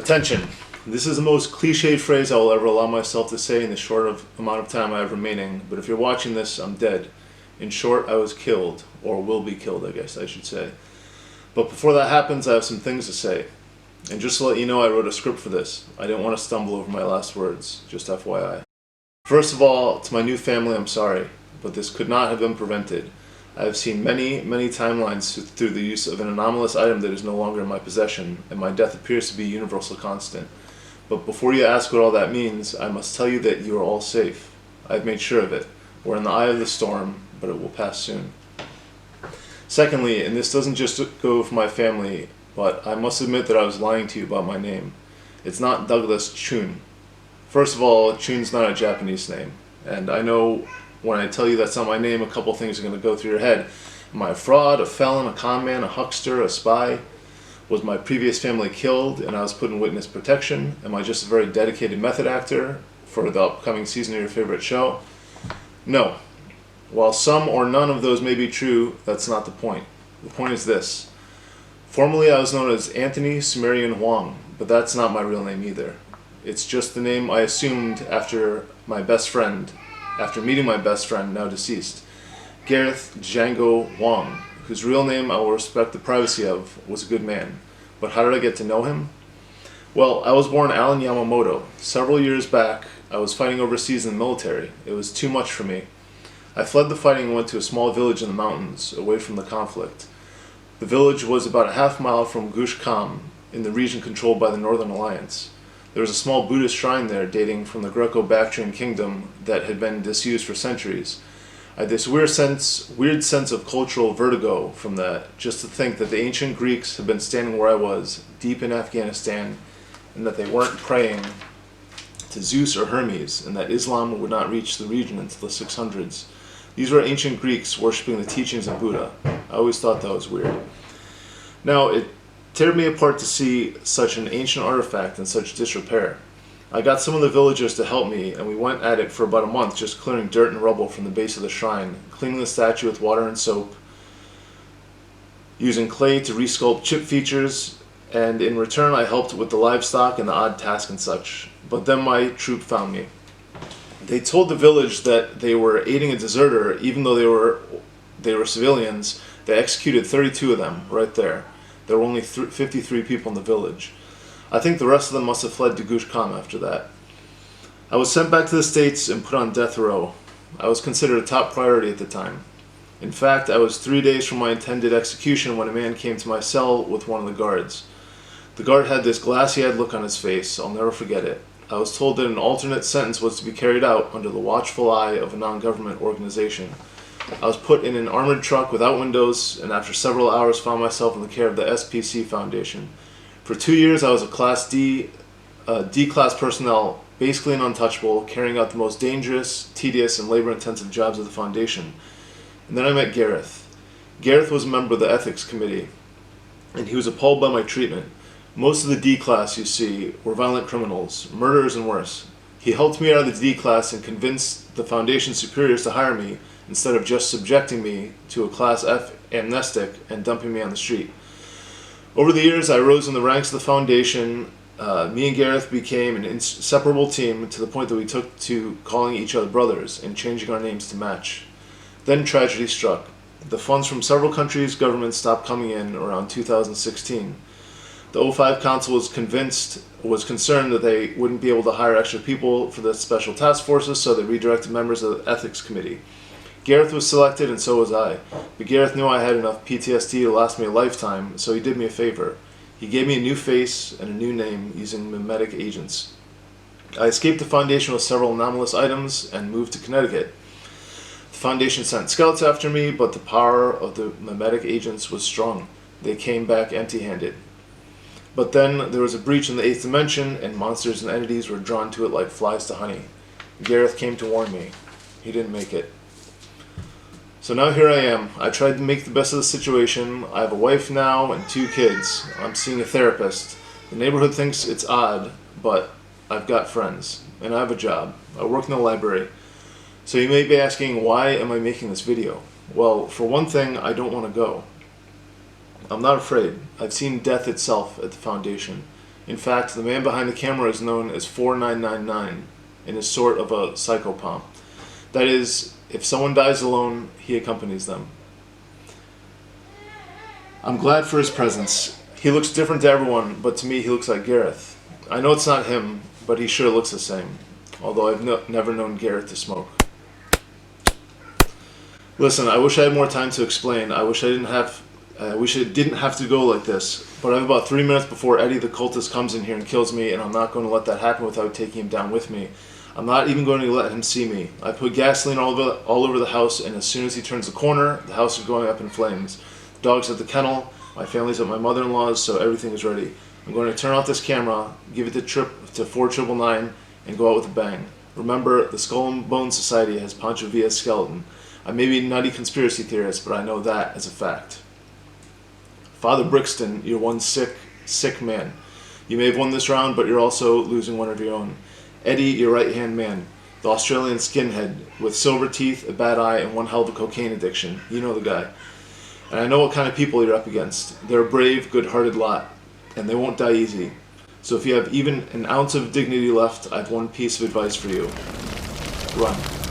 Attention. This is the most cliched phrase I will ever allow myself to say in the short amount of time I have remaining, but if you're watching this, I'm dead. In short, I was killed, or will be killed, I guess I should say. But before that happens, I have some things to say. And just to let you know, I wrote a script for this. I didn't want to stumble over my last words, just FYI. First of all, to my new family, I'm sorry, but this could not have been prevented. I have seen many timelines through the use of an anomalous item that is no longer in my possession, and my death appears to be a universal constant. But before you ask what all that means, I must tell you that you are all safe. I have made sure of it. We're in the eye of the storm, but it will pass soon. Secondly, and this doesn't just go for my family, but I must admit that I was lying to you about my name. It's not Douglas Chun. First of all, Chun's not a Japanese name, and I know when I tell you that's not my name, a couple things are going to go through your head. Am I a fraud, a felon, a con man, a huckster, a spy? Was my previous family killed and I was put in witness protection? Am I just a very dedicated method actor for the upcoming season of your favorite show? No. While some or none of those may be true, that's not the point. The point is this. Formerly I was known as Anthony Sumerian Huang, but that's not my real name either. It's just the name I assumed after meeting my best friend, now deceased, Gareth Django Huang, whose real name I will respect the privacy of, was a good man. But how did I get to know him? Well, I was born Alan Yamamoto. Several years back, I was fighting overseas in the military. It was too much for me. I fled the fighting and went to a small village in the mountains, away from the conflict. The village was about a half-mile from Gush Kham, in the region controlled by the Northern Alliance. There was a small Buddhist shrine there dating from the Greco-Bactrian kingdom that had been disused for centuries. I had this weird sense of cultural vertigo from that, just to think that the ancient Greeks had been standing where I was, deep in Afghanistan, and that they weren't praying to Zeus or Hermes, and that Islam would not reach the region until the 600s. These were ancient Greeks worshipping the teachings of Buddha. I always thought that was weird. Now, it teared me apart to see such an ancient artifact in such disrepair. I got some of the villagers to help me, and we went at it for about a month, just clearing dirt and rubble from the base of the shrine, cleaning the statue with water and soap, using clay to resculpt chip features, and in return I helped with the livestock and the odd tasks and such. But then my troop found me. They told the village that they were aiding a deserter, even though they were civilians. They executed 32 of them right there. There were only 53 people in the village. I think the rest of them must have fled to Gush Kham after that. I was sent back to the States and put on death row. I was considered a top priority at the time. In fact, I was 3 days from my intended execution when a man came to my cell with one of the guards. The guard had this glassy-eyed look on his face. I'll never forget it. I was told that an alternate sentence was to be carried out under the watchful eye of a non-government organization. I was put in an armored truck without windows, and after several hours found myself in the care of the SPC Foundation. For 2 years I was a Class D, D-class personnel, basically an untouchable, carrying out the most dangerous, tedious, and labor-intensive jobs of the Foundation. And then I met Gareth. Gareth was a member of the Ethics Committee, and he was appalled by my treatment. Most of the D-class, you see, were violent criminals, murderers and worse. He helped me out of the D-class and convinced the Foundation superiors to hire me, instead of just subjecting me to a Class F amnestic and dumping me on the street. Over the years, I rose in the ranks of the Foundation. Me and Gareth became an inseparable team to the point that we took to calling each other brothers and changing our names to match. Then tragedy struck. The funds from several countries' governments stopped coming in around 2016. The O5 Council was concerned that they wouldn't be able to hire extra people for the special task forces, so they redirected members of the Ethics Committee. Gareth was selected, and so was I. But Gareth knew I had enough PTSD to last me a lifetime, so he did me a favor. He gave me a new face and a new name using mimetic agents. I escaped the Foundation with several anomalous items and moved to Connecticut. The Foundation sent scouts after me, but the power of the mimetic agents was strong. They came back empty-handed. But then there was a breach in the 8th dimension, and monsters and entities were drawn to it like flies to honey. Gareth came to warn me. He didn't make it. So now here I am. I tried to make the best of the situation. I have a wife now and 2 kids. I'm seeing a therapist. The neighborhood thinks it's odd, but I've got friends, and I have a job. I work in the library. So you may be asking, why am I making this video? Well, for one thing, I don't want to go. I'm not afraid. I've seen death itself at the Foundation. In fact, the man behind the camera is known as 4999 and is sort of a psychopomp. That is, if someone dies alone, he accompanies them. I'm glad for his presence. He looks different to everyone, but to me he looks like Gareth. I know it's not him, but he sure looks the same. Although I've never known Gareth to smoke. Listen, I wish I had more time to explain. I wish it didn't have to go like this. But I have about 3 minutes before Eddie the cultist comes in here and kills me, and I'm not going to let that happen without taking him down with me. I'm not even going to let him see me. I put gasoline all over the house, and as soon as he turns the corner, the house is going up in flames. The dog's at the kennel, my family's at my mother-in-law's, so everything is ready. I'm going to turn off this camera, give it the trip to 4999, and go out with a bang. Remember, the Skull and Bones Society has Pancho Villa's skeleton. I may be a nutty conspiracy theorist, but I know that as a fact. Father Brixton, you're one sick, sick man. You may have won this round, but you're also losing one of your own. Eddie, your right-hand man. The Australian skinhead with silver teeth, a bad eye, and one hell of a cocaine addiction. You know the guy. And I know what kind of people you're up against. They're a brave, good-hearted lot, and they won't die easy. So if you have even an ounce of dignity left, I have one piece of advice for you. Run.